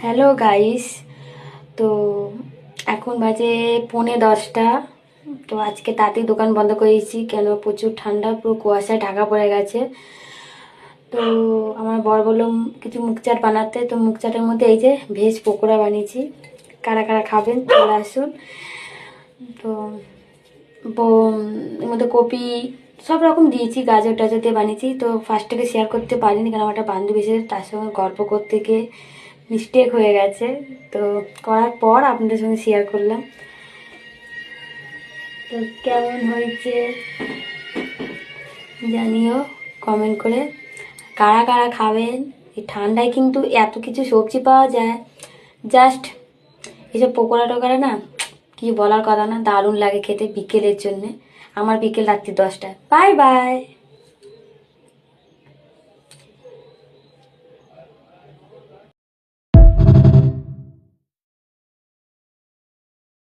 Hello guys. তো এখন বাজে 9:45। তো আজকে তাড়াতাড়ি দোকান বন্ধ করেছি, কেন প্রচুর ঠান্ডা, পুরো কুয়াশায় ঢাকা পড়ে গেছে। তো আমার বর বললো কিছু মুখ চাট বানাতে, তো মুখ চাটের মধ্যে এই যে ভেজ পকোড়া বানিয়েছি। কারা কারা খাবেন চলে আসুন। তো এর মধ্যে কপি সব রকম দিয়েছি, গাজর টাজর দিয়ে বানিয়েছি। তো ফার্স্ট থেকে শেয়ার করতে পারিনি, কারণ আমার একটা বান্ধবী এসে তার সঙ্গে গল্প করতে গিয়ে মিস্টেক হয়ে গেছে। তো করার পর আপনাদের সঙ্গে শেয়ার করলাম। তো কেমন হয়েছে জানিও কমেন্ট করে। কারা কারা খাবেন, এই ঠান্ডায় কিন্তু এত কিছু সবজি পাওয়া যায়, জাস্ট এইসব পকোড়া টোকোড়া না কিছু বলার কথা না, দারুণ লাগে খেতে বিকেলের জন্যে। আমার বিকেল রাত্রি 10টায়। Bye bye.